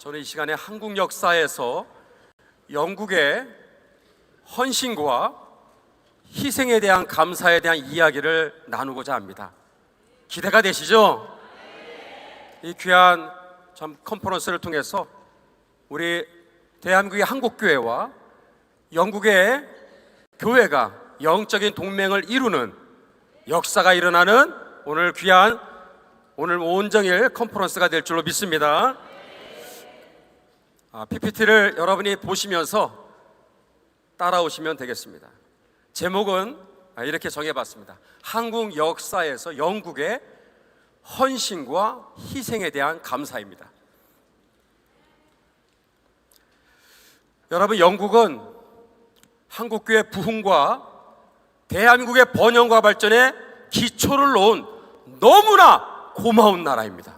저는 이 시간에 한국 역사에서 영국의 헌신과 희생에 대한 감사에 대한 이야기를 나누고자 합니다. 기대가 되시죠? 이 귀한 컨퍼런스를 통해서 우리 대한민국의 한국교회와 영국의 교회가 영적인 동맹을 이루는 역사가 일어나는 오늘 온정일 컨퍼런스가 될 줄로 믿습니다. PPT를 여러분이 보시면서 따라오시면 되겠습니다. 제목은 이렇게 정해봤습니다. 한국 역사에서 영국의 헌신과 희생에 대한 감사입니다. 여러분, 영국은 한국교회 부흥과 대한민국의 번영과 발전에 기초를 놓은 너무나 고마운 나라입니다.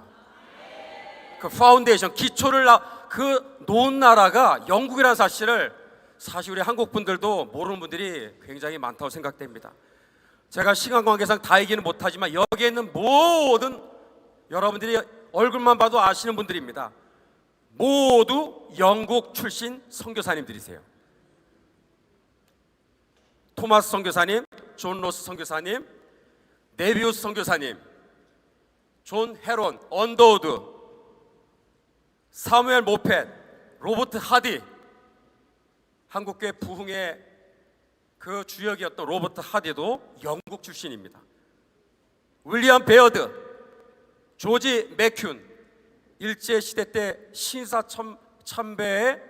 그 파운데이션, 기초를 놓은 나라가 영국이라는 사실을 사실 우리 한국 분들도 모르는 분들이 굉장히 많다고 생각됩니다. 제가 시간 관계상 다 얘기는 못하지만 여기에 있는 모든 여러분들이 얼굴만 봐도 아시는 분들입니다. 모두 영국 출신 선교사님들이세요. 토마스 선교사님, 존 로스 선교사님, 네비우스 선교사님, 존 헤론, 언더우드, 사무엘 모펫, 로버트 하디, 한국교회 부흥의 그 주역이었던 로버트 하디도 영국 출신입니다. 윌리엄 베어드, 조지 맥큐, 일제시대 때 신사참배의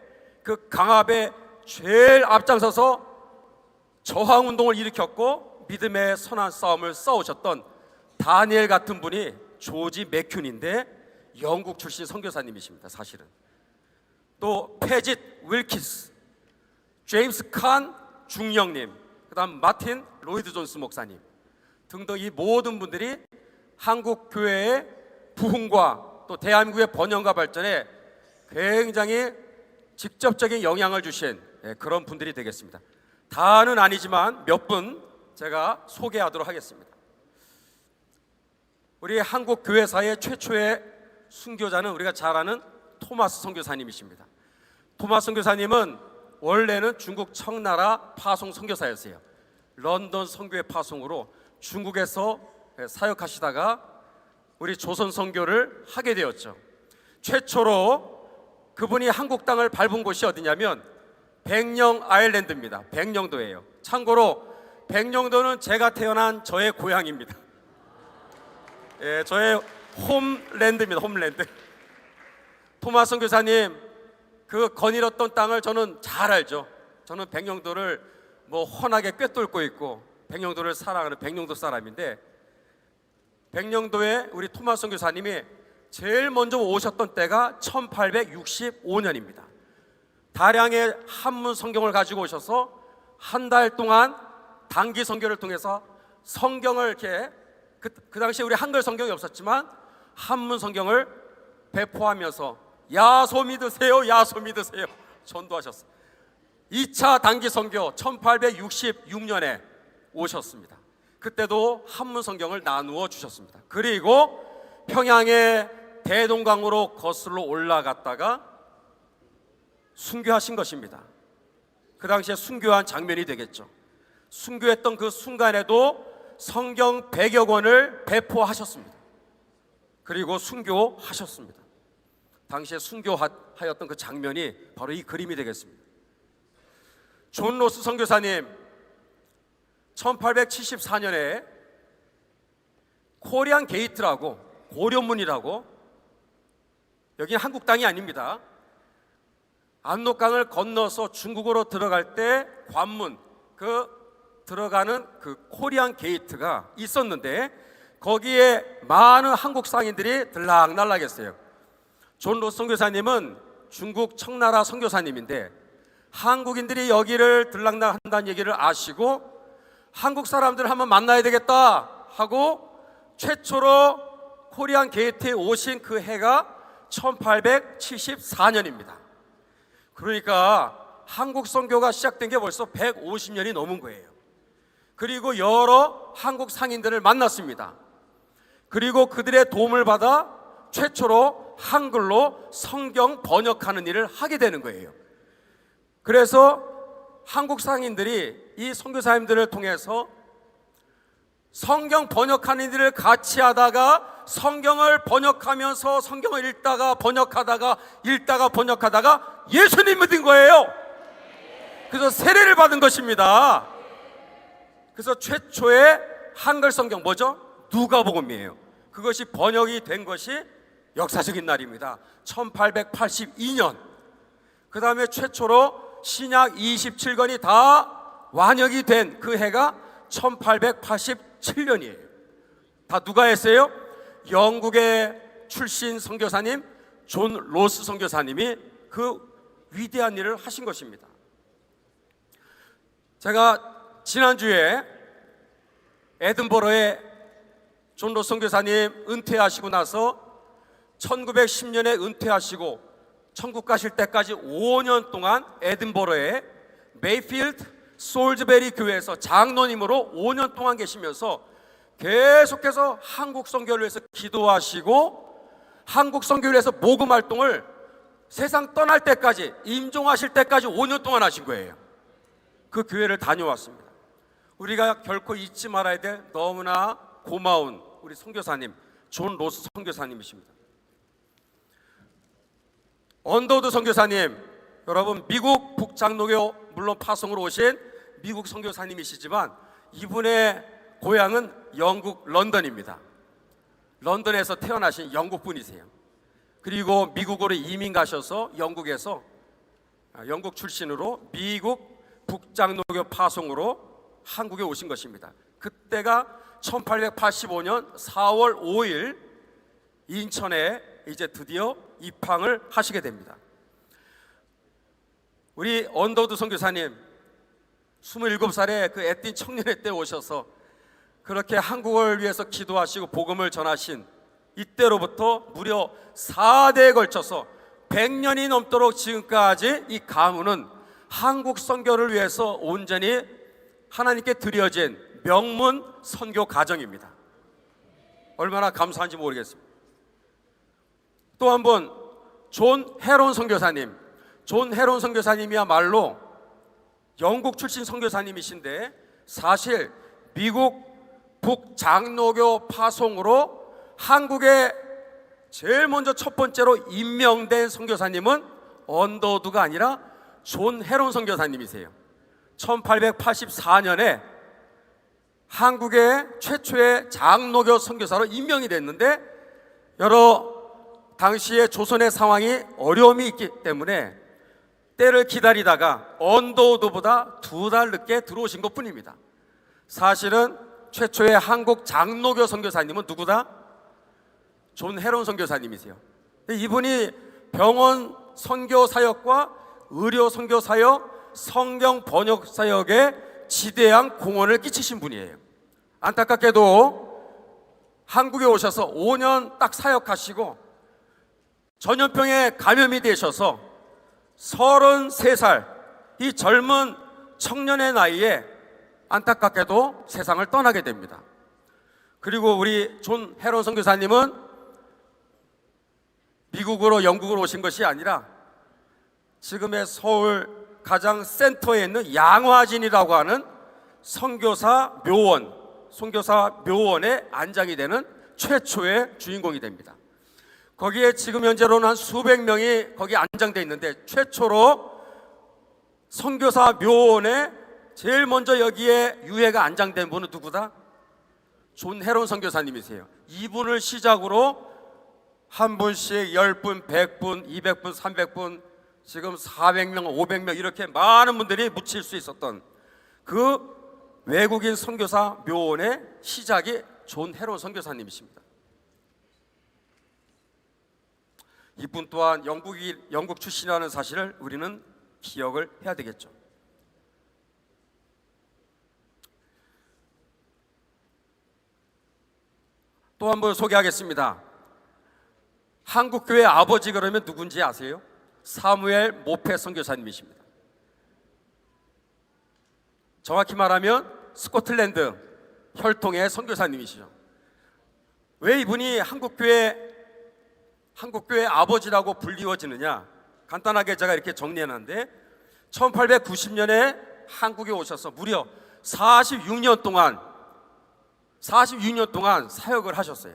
그 강압에 제일 앞장서서 저항운동을 일으켰고 믿음의 선한 싸움을 싸우셨던 다니엘 같은 분이 조지 맥큐인데 영국 출신 선교사님이십니다. 사실은 또 패짓 윌키스, 제임스 칸 중령님, 그 다음 마틴 로이드 존스 목사님 등등 이 모든 분들이 한국 교회의 부흥과 또 대한민국의 번영과 발전에 굉장히 직접적인 영향을 주신 그런 분들이 되겠습니다. 다는 아니지만 몇 분 제가 소개하도록 하겠습니다. 우리 한국 교회사의 최초의 순교자는 우리가 잘 아는 토마스 선교사님이십니다. 토마스 선교사님은 원래는 중국 청나라 파송 선교사였어요. 런던 선교회 파송으로 중국에서 사역하시다가 우리 조선 선교를 하게 되었죠. 최초로 그분이 한국 땅을 밟은 곳이 어디냐면 백령 아일랜드입니다. 백령도예요. 참고로 백령도는 제가 태어난 저의 고향입니다. 저의 홈랜드입니다. 홈랜드. 토마스 선교사님 그 거닐었던 땅을 저는 잘 알죠. 저는 백령도를 훤하게 꿰뚫고 있고 백령도를 사랑하는 백령도 사람인데, 백령도에 우리 토마스 선교사님이 제일 먼저 오셨던 때가 1865년입니다. 다량의 한문 성경을 가지고 오셔서 한 달 동안 단기 선교를 통해서 성경을 이렇게 그 당시에 우리 한글 성경이 없었지만 한문 성경을 배포하면서 야소 믿으세요, 야소 믿으세요 전도하셨어요. 2차 단기 선교 1866년에 오셨습니다. 그때도 한문 성경을 나누어 주셨습니다. 그리고 평양의 대동강으로 거슬러 올라갔다가 순교하신 것입니다. 그 당시에 순교한 장면이 되겠죠. 순교했던 그 순간에도 성경 100여 권을 배포하셨습니다. 그리고 순교하셨습니다. 당시에 순교하였던 그 장면이 바로 이 그림이 되겠습니다. 존 로스 선교사님 1874년에 코리안 게이트라고, 고려문이라고, 여기는 한국 땅이 아닙니다. 압록강을 건너서 중국으로 들어갈 때 관문, 들어가는 그 코리안 게이트가 있었는데 거기에 많은 한국 상인들이 들락날락했어요. 존 로스 선교사님은 중국 청나라 선교사님인데 한국인들이 여기를 들락날락한다는 얘기를 아시고 한국 사람들 한번 만나야 되겠다 하고 최초로 코리안 게이트에 오신 그 해가 1874년입니다. 그러니까 한국 선교가 시작된 게 벌써 150년이 넘은 거예요. 그리고 여러 한국 상인들을 만났습니다. 그리고 그들의 도움을 받아 최초로 한글로 성경 번역하는 일을 하게 되는 거예요. 그래서 한국 상인들이 이 선교사님들을 통해서 성경 번역하는 일을 같이 하다가 성경을 번역하면서 성경을 읽다가 번역하다가 예수님 믿은 거예요. 그래서 세례를 받은 것입니다. 그래서 최초의 한글 성경 뭐죠? 누가복음이에요. 그것이 번역이 된 것이 역사적인 날입니다. 1882년. 그 다음에 최초로 신약 27권이 다 완역이 된 그 해가 1887년이에요. 다 누가 했어요? 영국의 출신 선교사님 존 로스 선교사님이 그 위대한 일을 하신 것입니다. 제가 지난주에 에든버러에 존 로스 선교사님 은퇴하시고 나서 1910년에 은퇴하시고 천국 가실 때까지 5년 동안 에든버러의 메이필드 솔즈베리 교회에서 장로님으로 5년 동안 계시면서 계속해서 한국 선교를 위해서 기도하시고 한국 선교를 위해서 모금 활동을 세상 떠날 때까지, 임종하실 때까지 5년 동안 하신 거예요. 그 교회를 다녀왔습니다. 우리가 결코 잊지 말아야 될 너무나 고마운 우리 선교사님 존 로스 선교사님이십니다. 언더우드 선교사님, 여러분 미국 북장로교 물론 파송으로 오신 미국 선교사님이시지만 이분의 고향은 영국 런던입니다. 런던에서 태어나신 영국 분이세요. 그리고 미국으로 이민 가셔서 영국에서 영국 출신으로 미국 북장로교 파송으로 한국에 오신 것입니다. 그때가 1885년 4월 5일 인천에 이제 드디어 입항을 하시게 됩니다. 우리 언더우드 선교사님 27살에 그 애띤 청년회 때 오셔서 그렇게 한국을 위해서 기도하시고 복음을 전하신 이때로부터 무려 4대에 걸쳐서 100년이 넘도록 지금까지 이 가문은 한국 선교를 위해서 온전히 하나님께 드려진 명문 선교 가정입니다. 얼마나 감사한지 모르겠습니다. 또 한 번 존 헤론 선교사님, 존 헤론 선교사님이야말로 영국 출신 선교사님이신데 사실 미국 북장로교 파송으로 한국에 제일 먼저 첫 번째로 임명된 선교사님은 언더우드가 아니라 존 헤론 선교사님이세요. 1884년에 한국의 최초의 장로교 선교사로 임명이 됐는데 여러 당시의 조선의 상황이 어려움이 있기 때문에 때를 기다리다가 언더우드보다 2달 늦게 들어오신 것뿐입니다. 사실은 최초의 한국 장로교 선교사님은 누구다? 존 헤론 선교사님이세요. 이분이 병원 선교 사역과 의료 선교 사역, 성경 번역 사역에 지대한 공헌을 끼치신 분이에요. 안타깝게도 한국에 오셔서 5년 딱 사역하시고 전염병에 감염이 되셔서 33살 이 젊은 청년의 나이에 안타깝게도 세상을 떠나게 됩니다. 그리고 우리 존 헤론 선교사님은 미국으로 영국으로 오신 것이 아니라 지금의 서울 가장 센터에 있는 양화진이라고 하는 선교사 묘원에 안장이 되는 최초의 주인공이 됩니다. 거기에 지금 현재로는 한 수백 명이 거기 안장되어 있는데 최초로 선교사 묘원에 제일 먼저 여기에 유해가 안장된 분은 누구다? 존 헤론 선교사님이세요. 이분을 시작으로 한 분씩 10분, 100분, 200분, 300분, 지금 400명, 500명 이렇게 많은 분들이 묻힐 수 있었던 그 외국인 선교사 묘원의 시작이 존 헤론 선교사님이십니다. 이분 또한 영국 출신이라는 사실을 우리는 기억을 해야 되겠죠. 또 한 번 소개하겠습니다. 한국교회 아버지 그러면 누군지 아세요? 사무엘 모페 선교사님이십니다. 정확히 말하면 스코틀랜드 혈통의 선교사님이시죠. 왜 이분이 한국교회 한국교회 아버지라고 불리워지느냐? 간단하게 제가 이렇게 정리해놨는데 1890년에 한국에 오셔서 무려 46년 동안 사역을 하셨어요.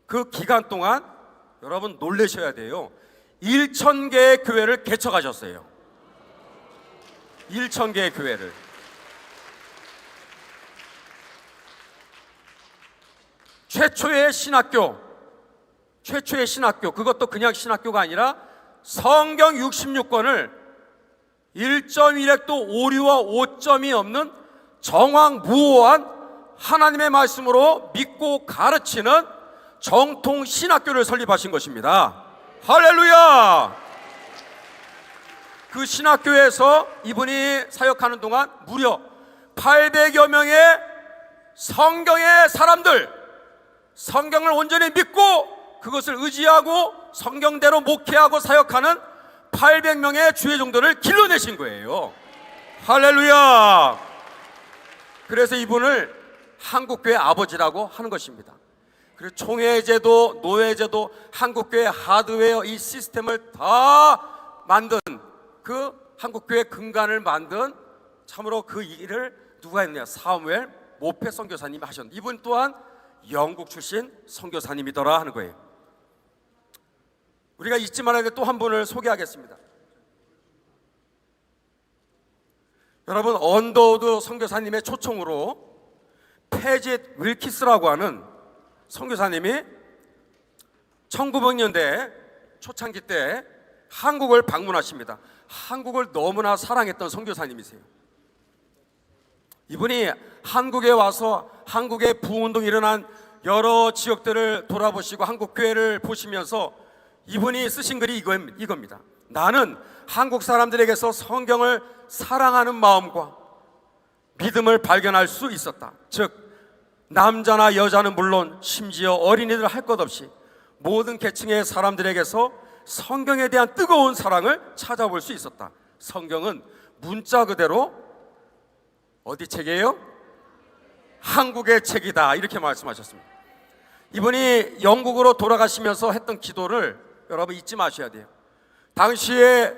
그 기간 동안 여러분 놀라셔야 돼요. 1,000개의 교회를 개척하셨어요. 1,000개의 교회를. 최초의 신학교, 그것도 그냥 신학교가 아니라 성경 66권을 1.1획도 오류와 오점이 없는 정확무오한 하나님의 말씀으로 믿고 가르치는 정통 신학교를 설립하신 것입니다. 할렐루야! 그 신학교에서 이분이 사역하는 동안 무려 800여 명의 성경의 사람들, 성경을 온전히 믿고 그것을 의지하고 성경대로 목회하고 사역하는 800명의 주의 종들을 길러내신 거예요. 할렐루야! 그래서 이분을 한국교회 아버지라고 하는 것입니다. 그리고 총회제도, 노예제도, 한국교회 하드웨어 이 시스템을 다 만든 그 한국교회 근간을 만든 참으로 그 일을 누가 했느냐? 사무엘 모페 선교사님이 하셨는데 이분 또한 영국 출신 선교사님이더라 하는 거예요. 우리가 잊지 말아야 될 또 한 분을 소개하겠습니다. 여러분, 언더우드 선교사님의 초청으로 패짓 윌키스라고 하는 선교사님이 1900년대 초창기 때 한국을 방문하십니다. 한국을 너무나 사랑했던 선교사님이세요. 이분이 한국에 와서 한국의 부흥운동이 일어난 여러 지역들을 돌아보시고 한국 교회를 보시면서 이분이 쓰신 글이 이겁니다. 나는 한국 사람들에게서 성경을 사랑하는 마음과 믿음을 발견할 수 있었다. 즉 남자나 여자는 물론 심지어 어린이들 할 것 없이 모든 계층의 사람들에게서 성경에 대한 뜨거운 사랑을 찾아볼 수 있었다. 성경은 문자 그대로 어디 책이에요? 한국의 책이다. 이렇게 말씀하셨습니다. 이분이 영국으로 돌아가시면서 했던 기도를 여러분 잊지 마셔야 돼요. 당시에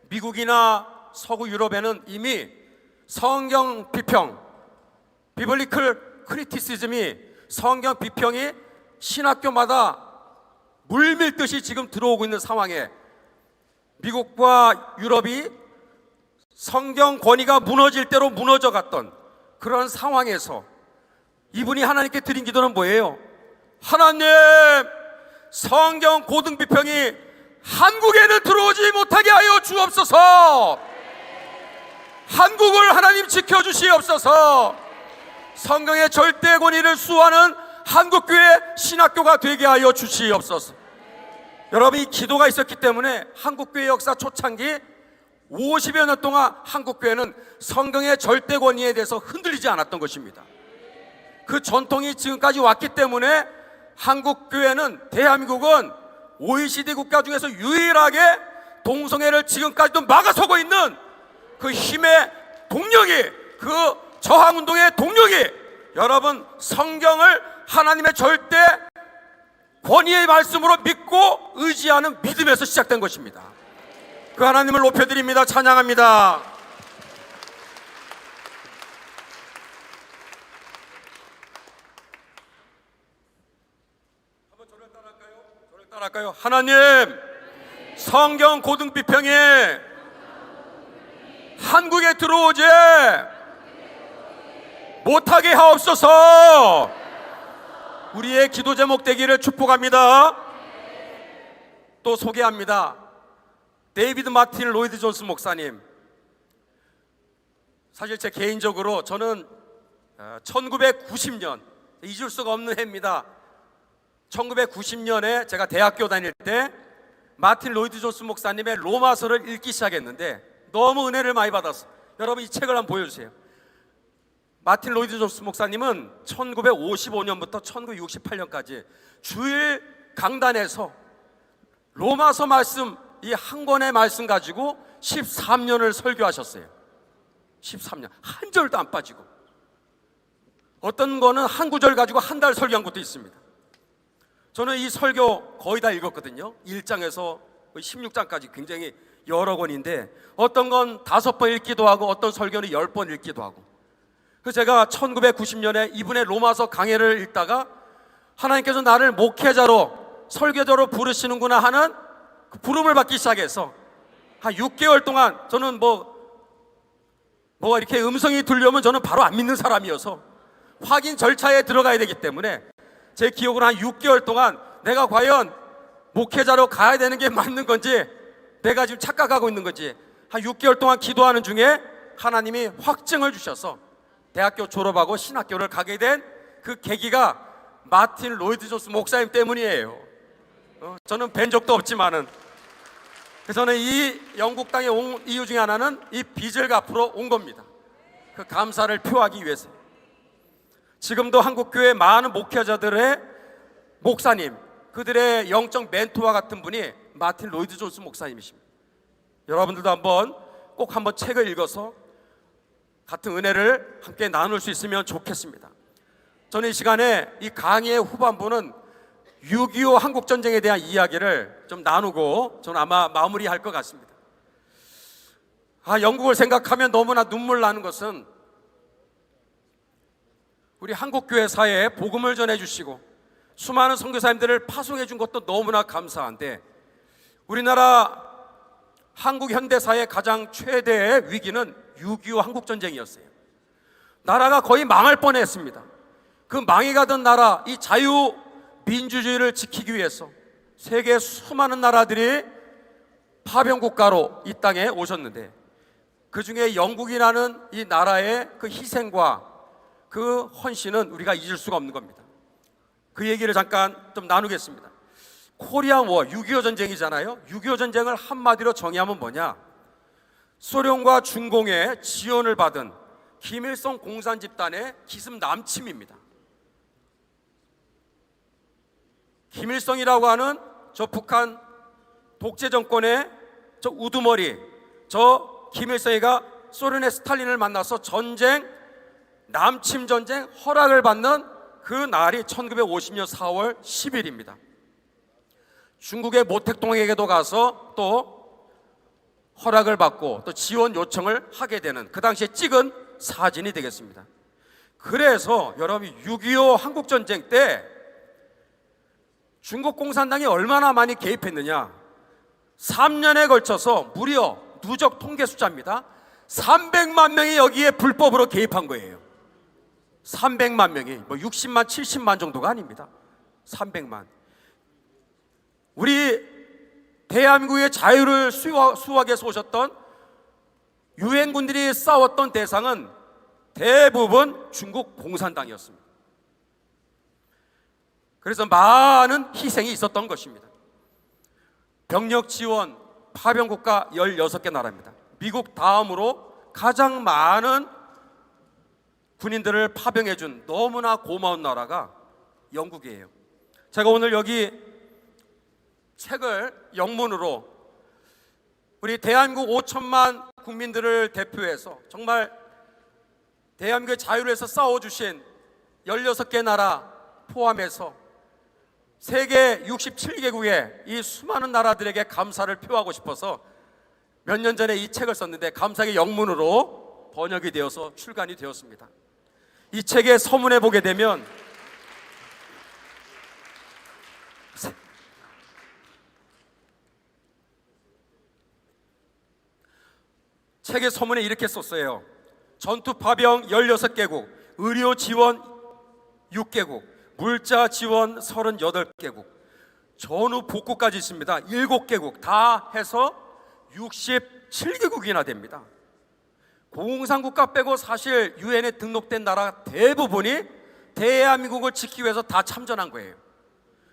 미국이나 서구 유럽에는 이미 성경 비평, 비블리컬 크리티시즘이 성경 비평이 신학교마다 물밀듯이 지금 들어오고 있는 상황에 미국과 유럽이 성경 권위가 무너질 대로 무너져 갔던 그런 상황에서 이분이 하나님께 드린 기도는 뭐예요? 하나님, 성경 고등 비평이 한국에는 들어오지 못하게 하여 주옵소서. 한국을 하나님 지켜주시옵소서. 성경의 절대 권위를 수호하는 한국교회 신학교가 되게 하여 주시옵소서. 여러분, 이 기도가 있었기 때문에 한국교회 역사 초창기 50여 년 동안 한국교회는 성경의 절대 권위에 대해서 흔들리지 않았던 것입니다. 그 전통이 지금까지 왔기 때문에 한국교회는, 대한민국은 OECD 국가 중에서 유일하게 동성애를 지금까지도 막아서고 있는 그 힘의 동력이, 그 저항운동의 동력이 여러분 성경을 하나님의 절대 권위의 말씀으로 믿고 의지하는 믿음에서 시작된 것입니다. 그 하나님을 높여드립니다. 찬양합니다. 한번 저를 따라할까요? 하나님, 성경 고등 비평에 한국에 들어오지 못하게 하옵소서. 우리의 기도 제목 되기를 축복합니다. 또 소개합니다. 데이비드 마틴 로이드 존스 목사님. 사실 제 개인적으로 저는 1990년 잊을 수가 없는 해입니다. 1990년에 제가 대학교 다닐 때 마틴 로이드 존스 목사님의 로마서를 읽기 시작했는데 너무 은혜를 많이 받았어요. 여러분, 이 책을 한번 보여주세요. 마틴 로이드 존스 목사님은 1955년부터 1968년까지 주일 강단에서 로마서 말씀, 이 한 권의 말씀 가지고 13년을 설교하셨어요. 13년 한 절도 안 빠지고, 어떤 거는 한 구절 가지고 한 달 설교한 것도 있습니다. 저는 이 설교 거의 다 읽었거든요. 1장에서 16장까지 굉장히 여러 권인데 어떤 건 5번 읽기도 하고 어떤 설교는 10번 읽기도 하고. 그래서 제가 1990년에 이분의 로마서 강해를 읽다가 하나님께서 나를 목회자로 설교자로 부르시는구나 하는 그 부름을 받기 시작해서 한 6개월 동안 저는 뭐 이렇게 음성이 들려오면 저는 바로 안 믿는 사람이어서 확인 절차에 들어가야 되기 때문에 제 기억으로 한 6개월 동안 내가 과연 목회자로 가야 되는 게 맞는 건지 내가 지금 착각하고 있는 건지 한 6개월 동안 기도하는 중에 하나님이 확증을 주셔서 대학교 졸업하고 신학교를 가게 된 그 계기가 마틴 로이드 존스 목사님 때문이에요. 저는 뵌 적도 없지만은. 그래서 저는 이 영국 땅에 온 이유 중에 하나는 이 빚을 갚으러 온 겁니다. 그 감사를 표하기 위해서. 지금도 한국교회 많은 목회자들의 목사님, 그들의 영적 멘토와 같은 분이 마틴 로이드 존스 목사님이십니다. 여러분들도 꼭 한번 책을 읽어서 같은 은혜를 함께 나눌 수 있으면 좋겠습니다. 저는 이 시간에 이 강의의 후반부는 6.25 한국전쟁에 대한 이야기를 좀 나누고 저는 아마 마무리할 것 같습니다. 영국을 생각하면 너무나 눈물 나는 것은 우리 한국교회 사회에 복음을 전해주시고 수많은 선교사님들을 파송해 준 것도 너무나 감사한데 우리나라 한국 현대사의 가장 최대의 위기는 6.25 한국전쟁이었어요. 나라가 거의 망할 뻔했습니다. 그 망해가던 나라, 이 자유민주주의를 지키기 위해서 세계 수많은 나라들이 파병국가로 이 땅에 오셨는데 그 중에 영국이라는 이 나라의 그 희생과 그 헌신은 우리가 잊을 수가 없는 겁니다. 그 얘기를 잠깐 좀 나누겠습니다. 코리안 워, 6.25 전쟁이잖아요. 6.25 전쟁을 한마디로 정의하면 뭐냐? 소련과 중공의 지원을 받은 김일성 공산 집단의 기습 남침입니다. 김일성이라고 하는 저 북한 독재 정권의 저 우두머리, 저 김일성이가 소련의 스탈린을 만나서 전쟁, 남침 전쟁 허락을 받는 그 날이 1950년 4월 10일입니다. 중국의 모택동에게도 가서 또 허락을 받고 또 지원 요청을 하게 되는 그 당시에 찍은 사진이 되겠습니다. 그래서 여러분 6.25 한국전쟁 때 중국 공산당이 얼마나 많이 개입했느냐, 3년에 걸쳐서 무려 누적 통계 숫자입니다. 300만 명이 여기에 불법으로 개입한 거예요. 300만 명이 60만 70만 정도가 아닙니다. 300만. 우리 대한민국의 자유를 수호하기 위해서 오셨던 유엔군들이 싸웠던 대상은 대부분 중국 공산당이었습니다. 그래서 많은 희생이 있었던 것입니다. 병력 지원, 파병국가 16개 나라입니다. 미국 다음으로 가장 많은 군인들을 파병해준 너무나 고마운 나라가 영국이에요. 제가 오늘 여기 책을 영문으로 우리 대한민국 5천만 국민들을 대표해서 정말 대한민국의 자유를 위해서 싸워주신 16개 나라 포함해서 세계 67개국의 이 수많은 나라들에게 감사를 표하고 싶어서 몇 년 전에 이 책을 썼는데 감사하게 영문으로 번역이 되어서 출간이 되었습니다. 이 책의 서문에 보게 되면 책의 서문에 이렇게 썼어요. 전투 파병 16개국, 의료 지원 6개국, 물자 지원 38개국, 전후 복구까지 있습니다. 7개국 다 해서 67개국이나 됩니다. 공산국가 빼고 사실 유엔에 등록된 나라 대부분이 대한민국을 지키기 위해서 다 참전한 거예요.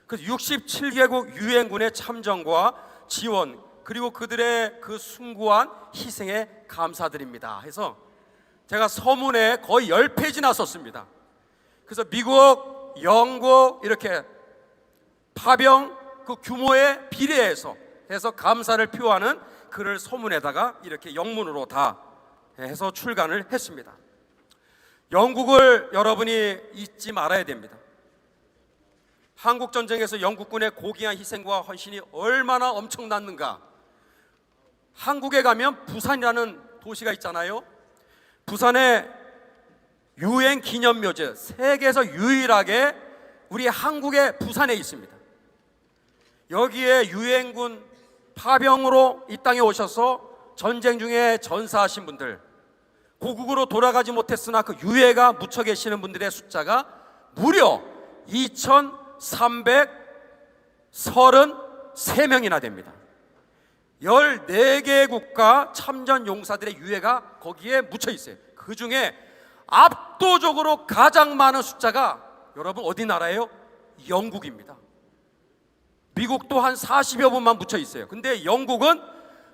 그래서 67개국 유엔군의 참전과 지원, 그리고 그들의 그 숭고한 희생에 감사드립니다 해서 제가 서문에 거의 10페이지나 썼습니다. 그래서 미국, 영국 이렇게 파병 그 규모에 비례해서 해서 감사를 표하는 글을 서문에다가 이렇게 영문으로 다 해서 출간을 했습니다. 영국을 여러분이 잊지 말아야 됩니다. 한국 전쟁에서 영국군의 고귀한 희생과 헌신이 얼마나 엄청났는가. 한국에 가면 부산이라는 도시가 있잖아요. 부산에 유엔 기념묘지, 세계에서 유일하게 우리 한국의 부산에 있습니다. 여기에 유엔군 파병으로 이 땅에 오셔서 전쟁 중에 전사하신 분들, 고국으로 돌아가지 못했으나 그 유해가 묻혀 계시는 분들의 숫자가 무려 2,333명이나 됩니다. 14개 국가 참전 용사들의 유해가 거기에 묻혀 있어요. 그 중에 압도적으로 가장 많은 숫자가 여러분 어디 나라예요? 영국입니다. 미국도 한 40여 분만 묻혀 있어요. 근데 영국은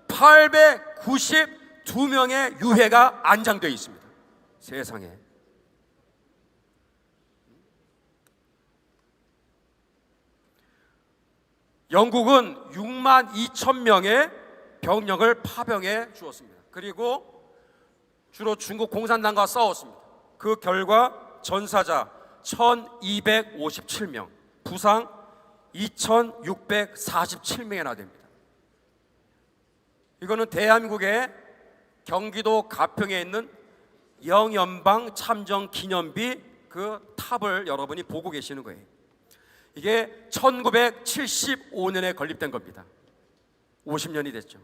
892명의 유해가 안장되어 있습니다. 세상에. 영국은 6만 2천 명의 병력을 파병해 주었습니다. 그리고 주로 중국 공산당과 싸웠습니다. 그 결과 전사자 1257명, 부상 2647명이나 됩니다. 이거는 대한민국의 경기도 가평에 있는 영연방 참전 기념비 그 탑을 여러분이 보고 계시는 거예요. 이게 1975년에 건립된 겁니다. 50년이 됐죠.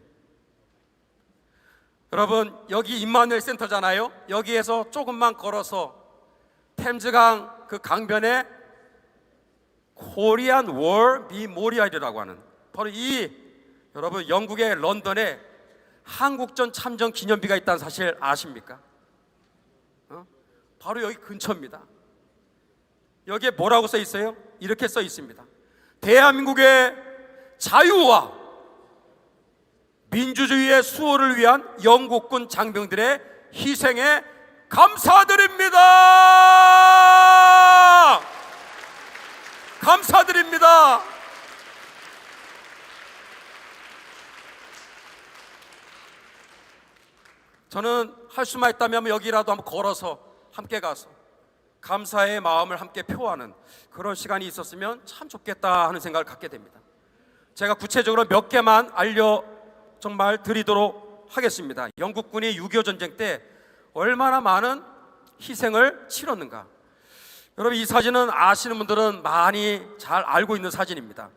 여러분, 여기 임마누엘 센터잖아요. 여기에서 조금만 걸어서 템즈강 그 강변에 코리안 월 미모리얼이라고 하는, 바로 이 여러분 영국의 런던에 한국전 참전 기념비가 있다는 사실 아십니까? 바로 여기 근처입니다. 여기에 뭐라고 써 있어요? 이렇게 써 있습니다. 대한민국의 자유와 민주주의의 수호를 위한 영국군 장병들의 희생에 감사드립니다. 감사드립니다. 저는 할 수만 있다면 여기라도 한번 걸어서 함께 가서 감사의 마음을 함께 표하는 그런 시간이 있었으면 참 좋겠다 하는 생각을 갖게 됩니다. 제가 구체적으로 몇 개만 정말 드리도록 하겠습니다. 영국군이 6.25 전쟁 때 얼마나 많은 희생을 치렀는가. 여러분, 이 사진은 아시는 분들은 많이 잘 알고 있는 사진입니다.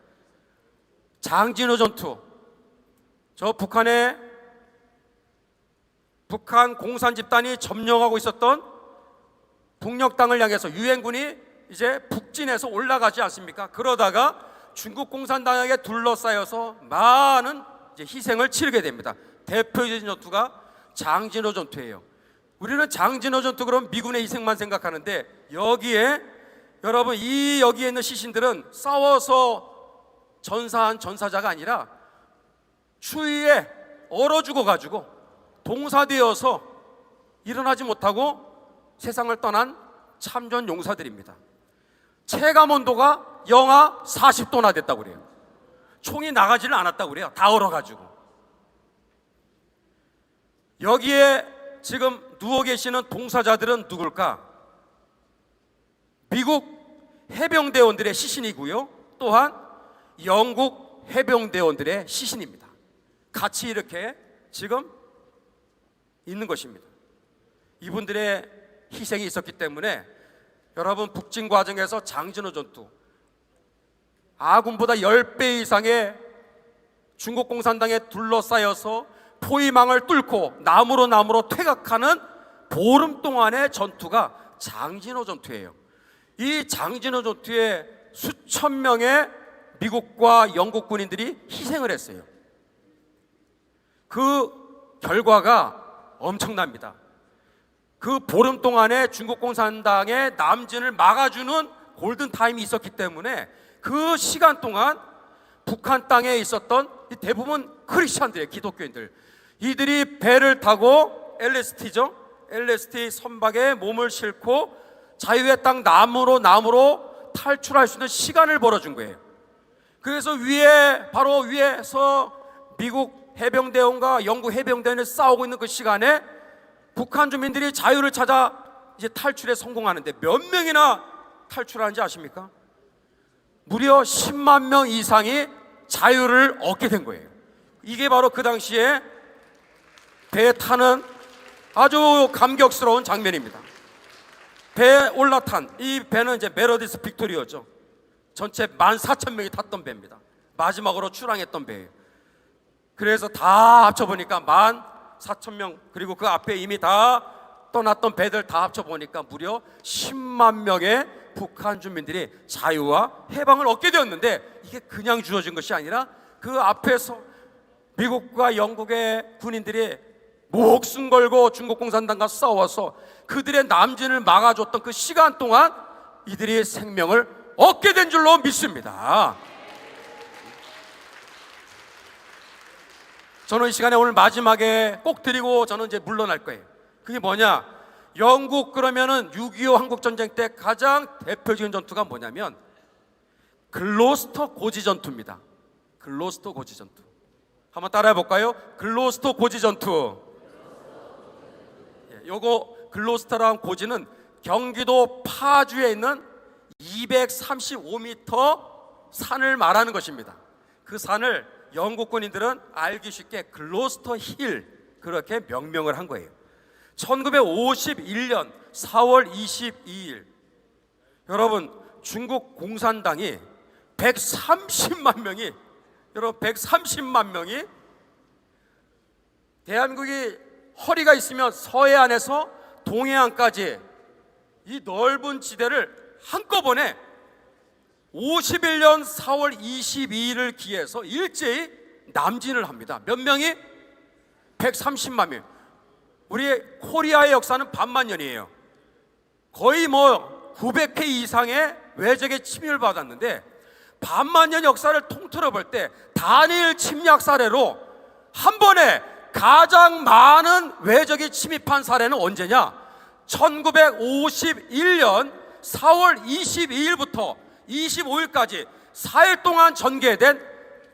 장진호 전투. 저 북한 공산 집단이 점령하고 있었던 북녘 땅을 향해서 유엔군이 이제 북진해서 올라가지 않습니까? 그러다가 중국 공산당에게 둘러싸여서 많은 이제 희생을 치르게 됩니다. 대표적인 전투가 장진호 전투예요. 우리는 장진호 전투 그럼 미군의 희생만 생각하는데, 여기에 여러분 여기에 있는 시신들은 싸워서 전사한 전사자가 아니라 추위에 얼어 죽어가지고 동사되어서 일어나지 못하고 세상을 떠난 참전 용사들입니다. 체감 온도가 영하 40도나 됐다고 그래요. 총이 나가지를 않았다고 그래요. 다 얼어가지고. 여기에 지금 누워 계시는 동사자들은 누굴까? 미국 해병대원들의 시신이고요, 또한 영국 해병대원들의 시신입니다. 같이 이렇게 지금 있는 것입니다. 이분들의 희생이 있었기 때문에 여러분, 북진 과정에서 장진호 전투, 아군보다 10배 이상의 중국 공산당에 둘러싸여서 포위망을 뚫고 나무로 퇴각하는 보름 동안의 전투가 장진호 전투예요. 이 장진호 전투에 수천 명의 미국과 영국 군인들이 희생을 했어요. 그 결과가 엄청납니다. 그 보름 동안에 중국 공산당의 남진을 막아주는 골든타임이 있었기 때문에 그 시간 동안 북한 땅에 있었던 대부분 크리스찬들이에요. 기독교인들. 이들이 배를 타고 LST 선박에 몸을 싣고 자유의 땅 나무로 탈출할 수 있는 시간을 벌어준 거예요. 그래서 바로 위에서 미국 해병대원과 영국 해병대원이 싸우고 있는 그 시간에 북한 주민들이 자유를 찾아 이제 탈출에 성공하는데 몇 명이나 탈출하는지 아십니까? 무려 10만 명 이상이 자유를 얻게 된 거예요. 이게 바로 그 당시에 배에 타는 아주 감격스러운 장면입니다. 배에 올라탄 이 배는 이제 메러디스 빅토리였죠. 전체 14,000명이 탔던 배입니다. 마지막으로 출항했던 배예요. 그래서 다 합쳐보니까 14,000명, 그리고 그 앞에 이미 다 떠났던 배들 다 합쳐보니까 무려 10만 명의 북한 주민들이 자유와 해방을 얻게 되었는데, 이게 그냥 주어진 것이 아니라 그 앞에서 미국과 영국의 군인들이 목숨 걸고 중국 공산당과 싸워서 그들의 남진을 막아줬던 그 시간 동안 이들이 생명을 얻게 된 줄로 믿습니다. 저는 이 시간에 오늘 마지막에 꼭 드리고 저는 이제 물러날 거예요. 그게 뭐냐? 영국 그러면은 6.25 한국전쟁 때 가장 대표적인 전투가 뭐냐면 글로스터 고지 전투입니다. 글로스터 고지 전투. 한번 따라해 볼까요? 글로스터 고지 전투. 요거 글로스터라는 고지는 경기도 파주에 있는 235m 산을 말하는 것입니다. 그 산을 영국 군인들은 알기 쉽게 글로스터 힐, 그렇게 명명을 한 거예요. 1951년 4월 22일, 여러분 중국 공산당이 130만 명이, 여러분 130만 명이 대한민국이 허리가 있으면 서해안에서 동해안까지 이 넓은 지대를 한꺼번에 51년 4월 22일을 기해서 일제히 남진을 합니다. 몇 명이? 130만 명. 우리 코리아의 역사는 반만년이에요. 거의 뭐 900회 이상의 외적의 침입을 받았는데, 반만년 역사를 통틀어 볼 때 단일 침략 사례로 한 번에 가장 많은 외적이 침입한 사례는 언제냐? 1951년 4월 22일부터 25일까지 4일 동안 전개된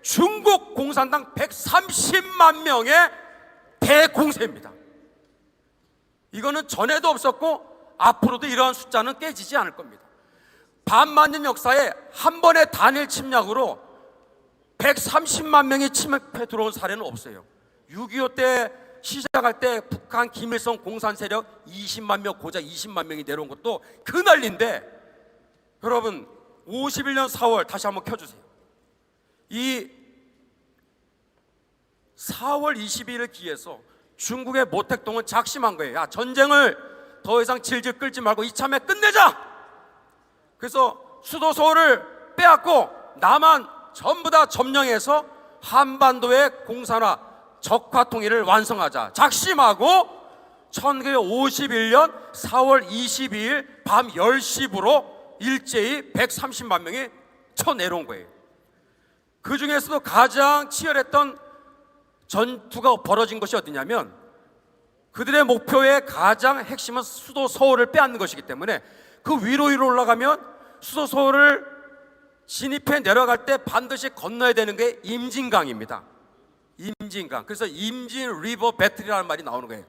중국 공산당 130만 명의 대공세입니다. 이거는 전에도 없었고 앞으로도 이러한 숫자는 깨지지 않을 겁니다. 반만년 역사에 한 번의 단일 침략으로 130만 명이 침입해 들어온 사례는 없어요. 6.25 때 시작할 때 북한 김일성 공산 세력 20만 명, 고작 20만 명이 내려온 것도 그 난리인데, 여러분 51년 4월 다시 한번 켜주세요. 이 4월 22일을 기해서 중국의 모택동은 작심한 거예요. 야, 전쟁을 더 이상 질질 끌지 말고 이참에 끝내자. 그래서 수도 서울을 빼앗고 남한 전부 다 점령해서 한반도의 공산화, 적화 통일을 완성하자 작심하고 1951년 4월 22일 밤 10시부로 일제히 130만 명이 쳐내려온 거예요. 그 중에서도 가장 치열했던 전투가 벌어진 것이 어디냐면, 그들의 목표의 가장 핵심은 수도 서울을 빼앗는 것이기 때문에 그 위로 올라가면 수도 서울을 진입해 내려갈 때 반드시 건너야 되는 게 임진강입니다. 임진강. 그래서 임진 리버 배틀이라는 말이 나오는 거예요.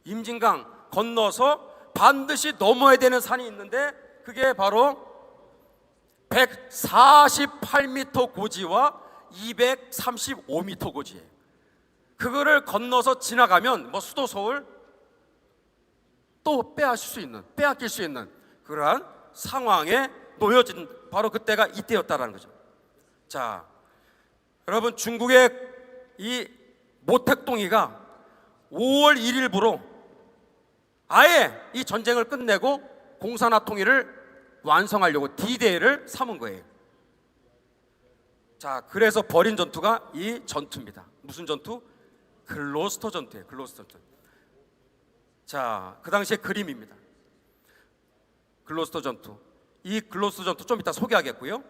임진강 건너서 반드시 넘어야 되는 산이 있는데, 그게 바로 148m 고지와 235m 고지예요. 그거를 건너서 지나가면 뭐 수도 서울 또 빼앗길 수 있는 그러한 상황에 놓여진 바로 그때가 이때였다라는 거죠. 자, 여러분 중국의 이 모택동이가 5월 1일부로 아예 이 전쟁을 끝내고 공산화 통일을 완성하려고 D-Day를 삼은 거예요. 자, 그래서 벌인 전투가 이 전투입니다. 무슨 전투? 글로스터 전투예요. 글로스터 전투. 자, 그 당시의 그림입니다. 글로스터 전투. 이 글로스터 전투 좀 이따 소개하겠고요.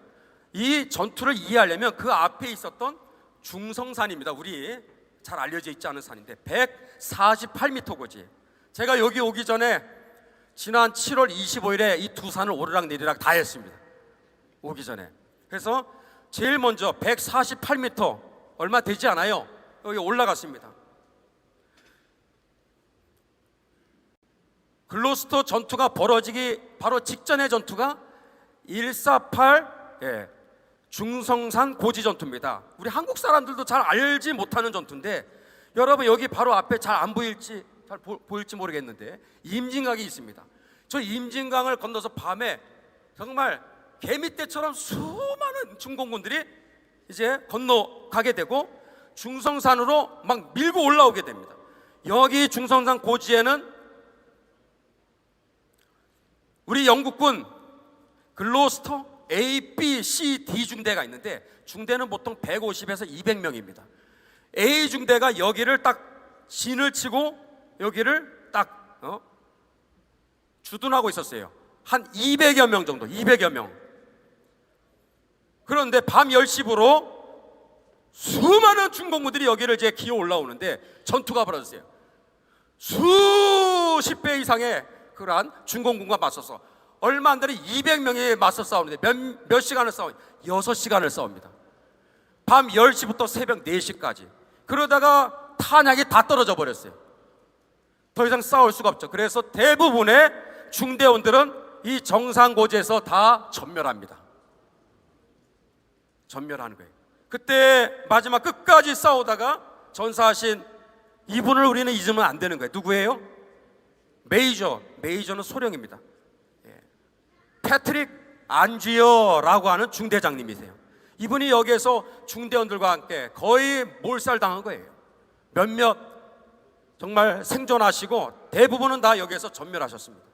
이 전투를 이해하려면 그 앞에 있었던 중성산입니다. 우리 잘 알려져 있지 않은 산인데 148m 고지. 제가 여기 오기 전에 지난 7월 25일에 이 두 산을 오르락 내리락 다 했습니다. 오기 전에. 그래서 제일 먼저 148m 얼마 되지 않아요. 여기 올라갔습니다. 글로스터 전투가 벌어지기 바로 직전의 전투가 148 예, 중성산 고지 전투입니다. 우리 한국 사람들도 잘 알지 못하는 전투인데, 여러분 여기 바로 앞에 잘 안 보일지 잘 보일지 모르겠는데 임진강이 있습니다. 저 임진강을 건너서 밤에 정말 개미떼처럼 수많은 중공군들이 이제 건너가게 되고 중성산으로 막 밀고 올라오게 됩니다. 여기 중성산 고지에는 우리 영국군 글로스터 A, B, C, D 중대가 있는데, 중대는 보통 150에서 200명입니다. A 중대가 여기를 딱 진을 치고 여기를 딱 주둔하고 있었어요. 한 200여 명 정도, 200여 명. 그런데 밤 10시부로 수많은 중공군들이 여기를 이제 기어 올라오는데 전투가 벌어졌어요. 수십 배 이상의 그러한 중공군과 맞서서 얼마 안 되는 200명이 맞서 싸우는데 몇 시간을 싸워요? 6시간을 싸웁니다. 밤 10시부터 새벽 4시까지. 그러다가 탄약이 다 떨어져 버렸어요. 더 이상 싸울 수가 없죠. 그래서 대부분의 중대원들은 이 정상고지에서 다 전멸합니다. 전멸하는 거예요. 그때 마지막 끝까지 싸우다가 전사하신 이분을 우리는 잊으면 안 되는 거예요. 누구예요? 메이저는 소령입니다. 패트릭 안쥐어라고 하는 중대장님이세요. 이분이 여기에서 중대원들과 함께 거의 몰살당한 거예요. 몇몇 정말 생존하시고 대부분은 다 여기에서 전멸하셨습니다.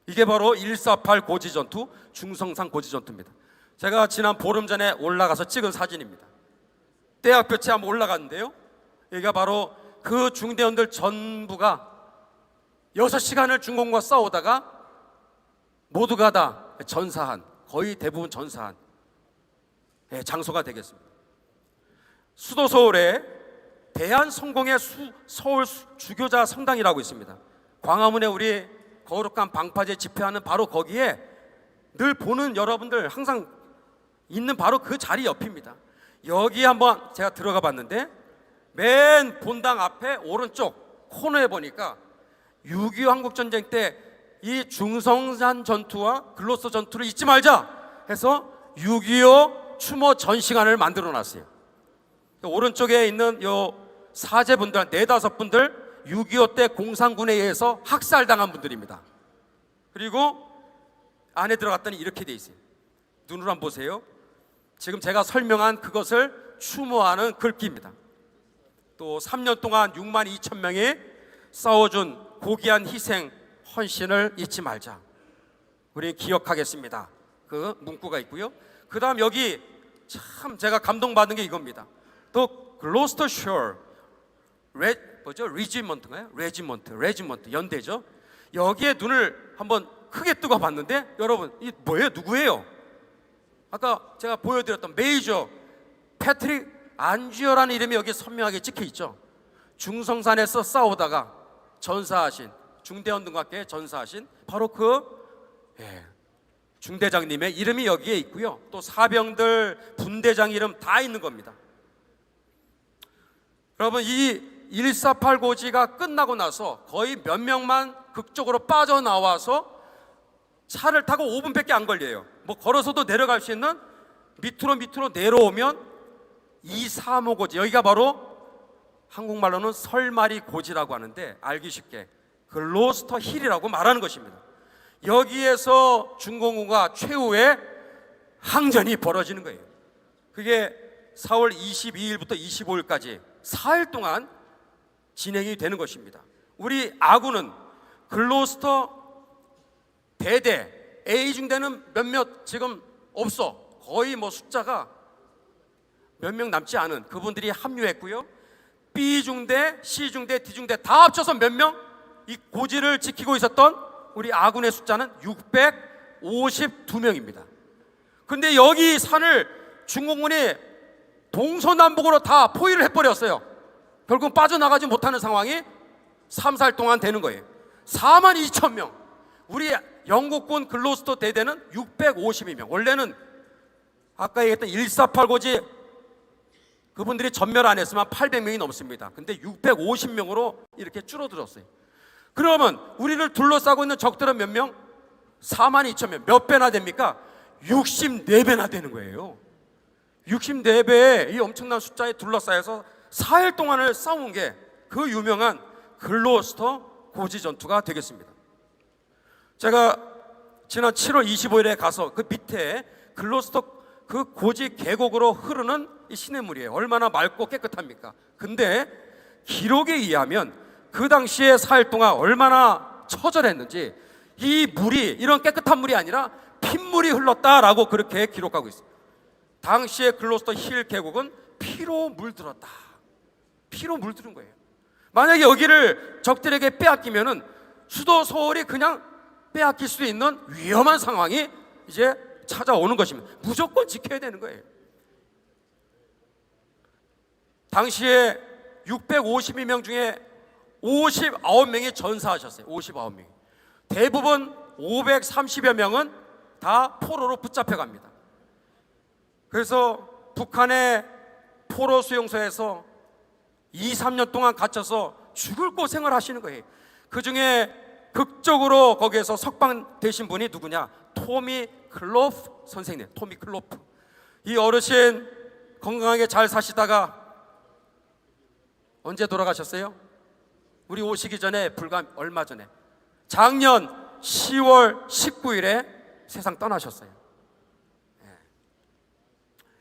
이게 바로 148 고지전투, 중성산 고지전투입니다. 제가 지난 보름 전에 올라가서 찍은 사진입니다. 떼약볕에 한번 올라갔는데요, 여기가 바로 그 중대원들 전부가 6시간을 중공과 싸우다가 모두가 다 전사한, 거의 대부분 전사한 장소가 되겠습니다. 수도 서울에 대한성공의 서울 주교자 성당이라고 있습니다. 광화문에 우리 거룩한 방파제 집회하는 바로 거기에 늘 보는 여러분들 항상 있는 바로 그 자리 옆입니다. 여기 한번 제가 들어가 봤는데 맨 본당 앞에 오른쪽 코너에 보니까 6.25 한국전쟁 때 이 중성산 전투와 글로스터 전투를 잊지 말자 해서 6.25 추모 전시관을 만들어 놨어요. 오른쪽에 있는 요 사제분들, 4-5분들 6.25 때 공산군에 의해서 학살당한 분들입니다. 그리고 안에 들어갔더니 이렇게 돼 있어요. 눈으로 한번 보세요. 지금 제가 설명한 그것을 추모하는 글귀입니다. 또 3년 동안 6만 2천 명이 싸워준 고귀한 희생, 헌신을 잊지 말자. 우리 기억하겠습니다. 그 문구가 있고요. 그 다음 여기 참 제가 감동받은 게 이겁니다. 또 글로스터셔 레지먼트인가요? 레지먼트 연대죠. 여기에 눈을 한번 크게 뜨고 봤는데 여러분 이 뭐예요? 누구예요? 아까 제가 보여드렸던 메이저 패트릭 안쥐어라는 이름이 여기 선명하게 찍혀 있죠. 중성산에서 싸우다가 전사하신 중대원들과 함께 전사하신 바로 그 중대장님의 이름이 여기에 있고요. 또 사병들, 분대장 이름 다 있는 겁니다. 여러분 이 148 고지가 끝나고 나서 거의 몇 명만 극적으로 빠져나와서 차를 타고 5분밖에 안 걸려요. 뭐 걸어서도 내려갈 수 있는 밑으로 내려오면 235 고지, 여기가 바로 한국말로는 설마리 고지라고 하는데 알기 쉽게 글로스터 힐이라고 말하는 것입니다. 여기에서 중공군과 최후의 항전이 벌어지는 거예요. 그게 4월 22일부터 25일까지 4일 동안 진행이 되는 것입니다. 우리 아군은 글로스터 대대, A 중대는 몇몇 지금 없어. 거의 뭐 숫자가 몇 명 남지 않은 그분들이 합류했고요. B 중대, C 중대, D 중대 다 합쳐서 몇 명? 이 고지를 지키고 있었던 우리 아군의 숫자는 652명입니다. 근데 여기 산을 중공군이 동서남북으로 다 포위를 해버렸어요. 결국 빠져나가지 못하는 상황이 3-4일 동안 되는 거예요. 42,000명. 우리 영국군 글로스터 대대는 652명. 원래는 아까 얘기했던 148 고지 그분들이 전멸 안 했으면 800명이 넘습니다. 근데 650명으로 이렇게 줄어들었어요. 그러면 우리를 둘러싸고 있는 적들은 몇 명? 4만 2천 명. 몇 배나 됩니까? 64배나 되는 거예요. 64배의 이 엄청난 숫자에 둘러싸여서 4일 동안을 싸운 게 그 유명한 글로스터 고지 전투가 되겠습니다. 제가 지난 7월 25일에 가서 그 밑에 글로스터 그 고지 계곡으로 흐르는 이 시냇물이에요. 얼마나 맑고 깨끗합니까? 근데 기록에 의하면 그 당시에 4일 동안 얼마나 처절했는지, 이 물이 이런 깨끗한 물이 아니라 핏물이 흘렀다라고 그렇게 기록하고 있어요. 당시에 글로스터 힐 계곡은 피로 물들었다. 피로 물들은 거예요. 만약에 여기를 적들에게 빼앗기면은 수도 서울이 그냥 빼앗길 수도 있는 위험한 상황이 이제 찾아오는 것입니다. 무조건 지켜야 되는 거예요. 당시에 652명 중에 59명이 전사하셨어요. 59명이. 대부분 530여 명은 다 포로로 붙잡혀 갑니다. 그래서 북한의 포로 수용소에서 2, 3년 동안 갇혀서 죽을 고생을 하시는 거예요. 그 중에 극적으로 거기에서 석방되신 분이 누구냐? 토미 클로프 선생님. 토미 클로프. 이 어르신 건강하게 잘 사시다가 언제 돌아가셨어요? 우리 오시기 전에, 불과 얼마 전에, 작년 10월 19일에 세상 떠나셨어요.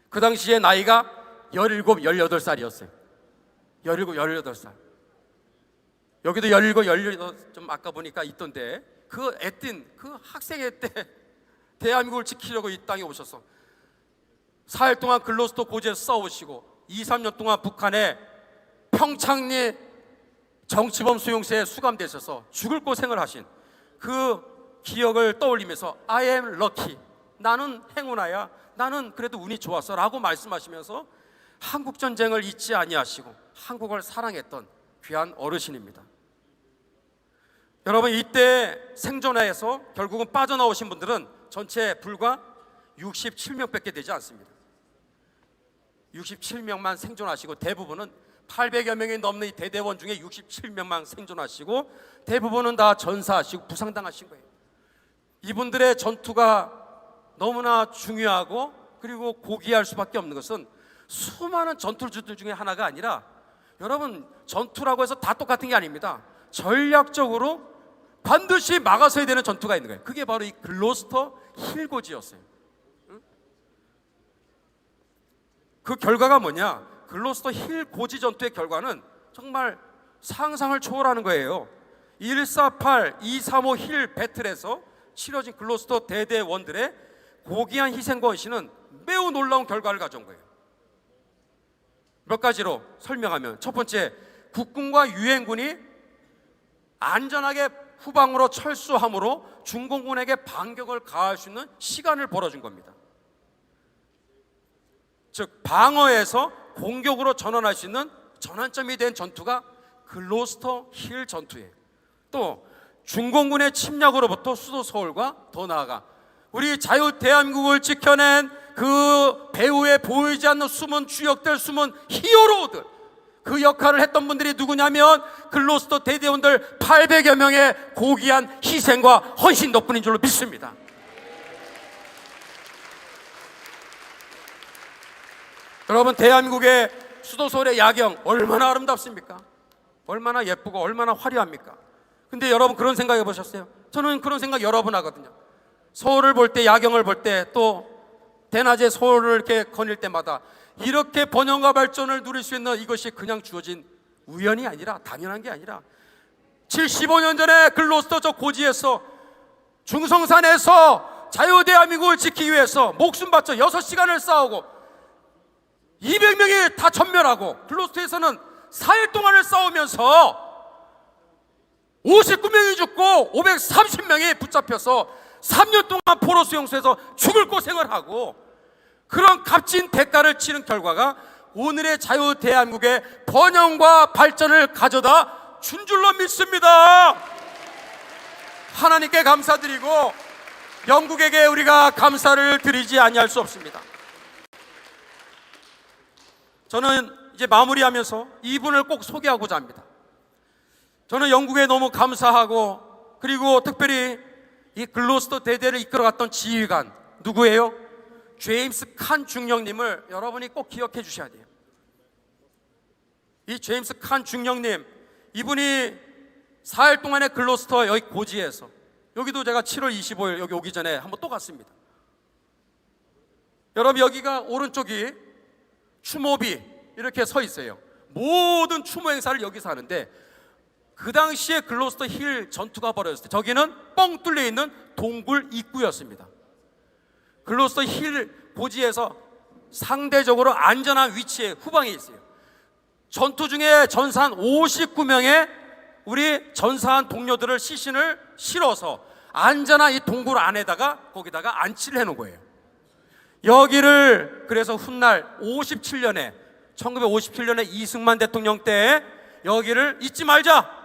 그 당시에 나이가 17, 18살이었어요. 17, 18살. 여기도 17, 18, 좀 아까 보니까 있던데, 그 애띤, 그 학생회 때 대한민국을 지키려고 이 땅에 오셔서 4일 동안 글로스터 고지에서 싸우시고 2, 3년 동안 북한의 평창리 정치범 수용소에 수감되셔서 죽을 고생을 하신 그 기억을 떠올리면서 I am lucky, 나는 행운아야, 나는 그래도 운이 좋았어 라고 말씀하시면서 한국전쟁을 잊지 아니하시고 한국을 사랑했던 귀한 어르신입니다. 여러분, 이때 생존하여서 결국은 빠져나오신 분들은 전체 불과 67명밖에 되지 않습니다. 67명만 생존하시고, 대부분은 800여 명이 넘는 이 대대원 중에 67명만 생존하시고 대부분은 다 전사하시고 부상당하신 거예요. 이분들의 전투가 너무나 중요하고 그리고 고귀할 수밖에 없는 것은 수많은 전투들 중에 하나가 아니라, 여러분, 전투라고 해서 다 똑같은 게 아닙니다. 전략적으로 반드시 막아서야 되는 전투가 있는 거예요. 그게 바로 이 글로스터 힐고지였어요. 그 결과가 뭐냐? 글로스터 힐 고지 전투의 결과는 정말 상상을 초월하는 거예요. 148, 235 힐 배틀에서 치러진 글로스터 대대원들의 고귀한 희생과 헌신은 매우 놀라운 결과를 가져온 거예요. 몇 가지로 설명하면, 첫 번째, 국군과 유엔군이 안전하게 후방으로 철수함으로 중공군에게 반격을 가할 수 있는 시간을 벌어준 겁니다. 즉, 방어에서 공격으로 전환할 수 있는 전환점이 된 전투가 글로스터 힐 전투예요. 또 중공군의 침략으로부터 수도 서울과 더 나아가 우리 자유 대한민국을 지켜낸 그 배후에 보이지 않는 숨은 주역들, 숨은 히어로들, 그 역할을 했던 분들이 누구냐면 글로스터 대대원들 800여 명의 고귀한 희생과 헌신 덕분인 줄로 믿습니다. 여러분, 대한민국의 수도 서울의 야경 얼마나 아름답습니까? 얼마나 예쁘고 얼마나 화려합니까? 근데 여러분, 그런 생각 해보셨어요? 저는 그런 생각 여러 번 하거든요. 서울을 볼 때, 야경을 볼 때, 또 대낮에 서울을 이렇게 거닐 때마다 이렇게 번영과 발전을 누릴 수 있는 이것이 그냥 주어진 우연이 아니라, 당연한 게 아니라 75년 전에 글로스터 저 고지에서 중성산에서 자유 대한민국을 지키기 위해서 목숨 바쳐 6시간을 싸우고 200명이 다 전멸하고, 글로스터에서는 4일 동안을 싸우면서 59명이 죽고 530명이 붙잡혀서 3년 동안 포로 수용소에서 죽을 고생을 하고, 그런 값진 대가를 치른 결과가 오늘의 자유 대한민국의 번영과 발전을 가져다 준 줄로 믿습니다. 하나님께 감사드리고 영국에게 우리가 감사를 드리지 아니할 수 없습니다. 저는 이제 마무리하면서 이분을 꼭 소개하고자 합니다. 저는 영국에 너무 감사하고, 그리고 특별히 이 글로스터 대대를 이끌어갔던 지휘관 누구예요? 제임스 칸 중령님을 여러분이 꼭 기억해 주셔야 돼요. 이 제임스 칸 중령님, 이분이 4일 동안의 글로스터 여기 고지에서, 여기도 제가 7월 25일 여기 오기 전에 한번 또 갔습니다. 여러분, 여기가 오른쪽이 추모비 이렇게 서 있어요. 모든 추모 행사를 여기서 하는데, 그 당시에 글로스터 힐 전투가 벌어졌을 때 저기는 뻥 뚫려 있는 동굴 입구였습니다. 글로스터 힐 고지에서 상대적으로 안전한 위치에 후방에 있어요. 전투 중에 전사한 59명의 우리 전사한 동료들을 시신을 실어서 안전한 이 동굴 안에다가 거기다가 안치를 해놓은 거예요. 여기를 그래서 훗날 1957년에 이승만 대통령 때 여기를 잊지 말자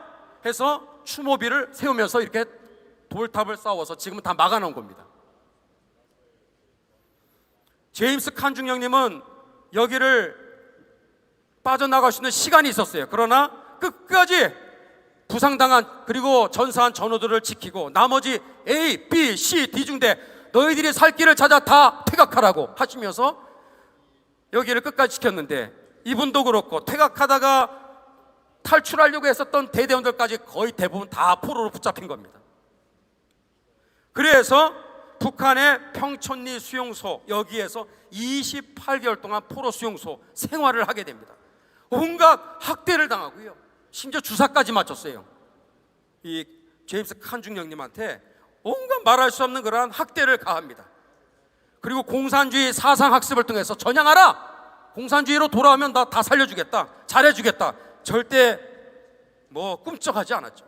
해서 추모비를 세우면서 이렇게 돌탑을 쌓아서 지금은 다 막아놓은 겁니다. 제임스 칸 중령님은 여기를 빠져나갈 수 있는 시간이 있었어요. 그러나 끝까지 부상당한 그리고 전사한 전우들을 지키고 나머지 A, B, C, D 중대 너희들이 살 길을 찾아 다 퇴각하라고 하시면서 여기를 끝까지 지켰는데, 이분도 그렇고 퇴각하다가 탈출하려고 했었던 대대원들까지 거의 대부분 다 포로로 붙잡힌 겁니다. 그래서 북한의 평촌리 수용소 여기에서 28개월 동안 포로 수용소 생활을 하게 됩니다. 온갖 학대를 당하고요, 심지어 주사까지 맞췄어요. 이 제임스 칸 중령님한테 온갖 말할 수 없는 그러한 학대를 가합니다. 그리고 공산주의 사상학습을 통해서 전향하라, 공산주의로 돌아오면 나 다 살려주겠다, 잘해주겠다, 절대 꿈쩍하지 않았죠.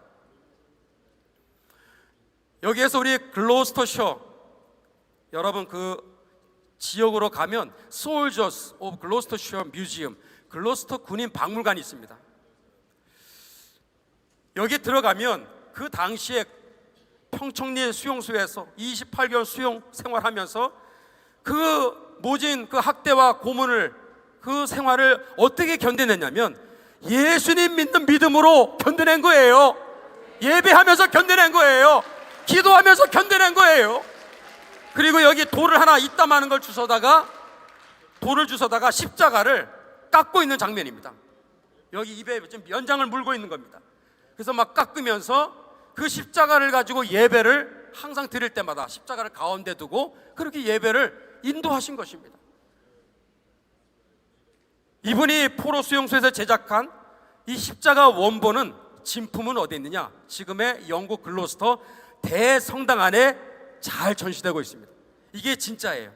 여기에서 우리 글로스터셔, 여러분 그 지역으로 가면 Soldiers of Gloucestershire Museum, 글로스터 군인 박물관이 있습니다. 여기 들어가면 그 당시에 평촌리 수용소에서 28개월 수용 생활하면서 그 모진 그 학대와 고문을, 그 생활을 어떻게 견뎌냈냐면 예수님 믿는 믿음으로 견뎌낸 거예요. 예배하면서 견뎌낸 거예요. 기도하면서 견뎌낸 거예요. 그리고 여기 돌을 하나 이따 마는 걸 돌을 주워다가 십자가를 깎고 있는 장면입니다. 여기 입에 지금 연장을 물고 있는 겁니다. 그래서 막 깎으면서 그 십자가를 가지고 예배를 항상 드릴 때마다 십자가를 가운데 두고 그렇게 예배를 인도하신 것입니다. 이분이 포로 수용소에서 제작한 이 십자가 원본은, 진품은 어디 있느냐? 지금의 영국 글로스터 대성당 안에 잘 전시되고 있습니다. 이게 진짜예요.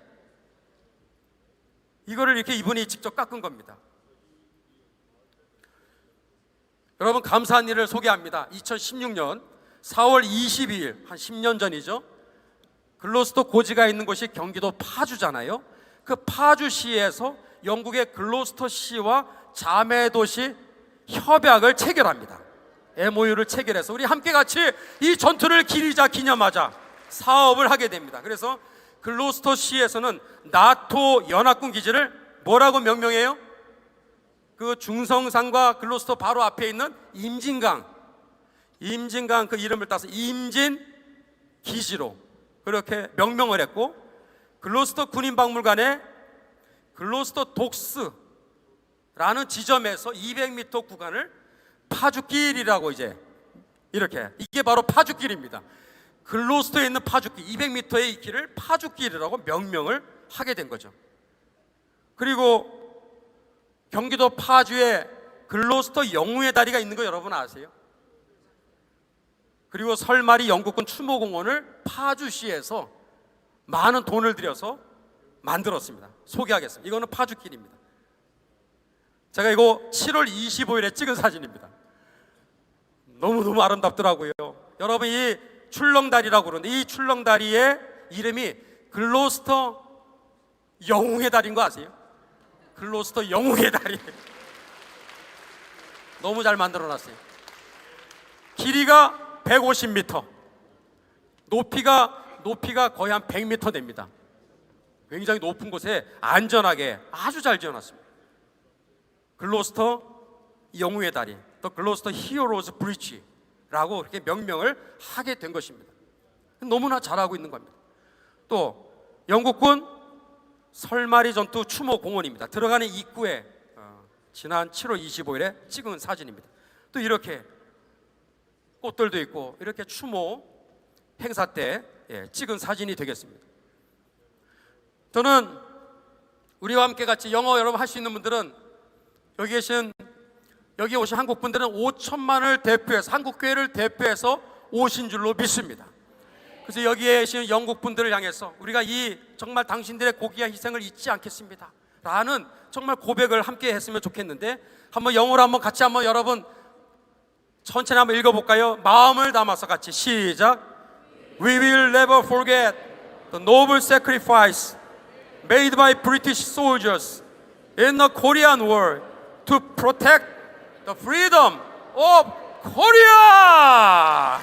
이거를 이렇게 이분이 직접 깎은 겁니다. 여러분, 감사한 일을 소개합니다. 2016년 4월 22일, 한 10년 전이죠. 글로스터 고지가 있는 곳이 경기도 파주잖아요. 그 파주시에서 영국의 글로스터시와 자매도시 협약을 체결합니다. MOU를 체결해서 우리 함께 같이 이 전투를 기념하자 사업을 하게 됩니다. 그래서 글로스터시에서는 나토 연합군 기지를 뭐라고 명명해요? 그 중성산과 글로스터 바로 앞에 있는 임진강 그 이름을 따서 임진 기지로 그렇게 명명을 했고, 글로스터 군인박물관에 글로스터 독스라는 지점에서 200m 구간을 파주길이라고 이게 바로 파주길입니다. 글로스터에 있는 파주길 200m의 이 길을 파주길이라고 명명을 하게 된 거죠. 그리고 경기도 파주에 글로스터 영웅의 다리가 있는 거 여러분 아세요? 그리고 설마리 영국군 추모공원을 파주시에서 많은 돈을 들여서 만들었습니다. 소개하겠습니다. 이거는 파주길입니다. 제가 이거 7월 25일에 찍은 사진입니다. 너무너무 아름답더라고요. 여러분, 이 출렁다리라고 그러는데 이 출렁다리의 이름이 글로스터 영웅의 다리인 거 아세요? 글로스터 영웅의 다리. 너무 잘 만들어놨어요. 길이가 150m, 높이가 거의 한 100m 됩니다. 굉장히 높은 곳에 안전하게 아주 잘 지어놨습니다. 글로스터 영웅의 다리, 또 글로스터 히어로즈 브리지, 라고 이렇게 명명을 하게 된 것입니다. 너무나 잘하고 있는 겁니다. 또 영국군 설마리 전투 추모 공원입니다. 들어가는 입구에 지난 7월 25일에 찍은 사진입니다. 또 이렇게 꽃들도 있고 이렇게 추모 행사 때 찍은 사진이 되겠습니다. 저는 우리와 함께 같이 영어 여러분 할 수 있는 분들은 여기 오신 한국 분들은 5천만을 대표해서 한국 교회를 대표해서 오신 줄로 믿습니다. 그래서 여기에 계신 영국 분들을 향해서 우리가 이 정말 당신들의 고귀한 희생을 잊지 않겠습니다 라는 정말 고백을 함께 했으면 좋겠는데, 한번 영어로 한번 같이 한번 여러분 천천히 한번 읽어볼까요? 마음을 담아서 같이 시작. We will never forget the noble sacrifice made by British soldiers in the Korean War to protect the freedom of Korea.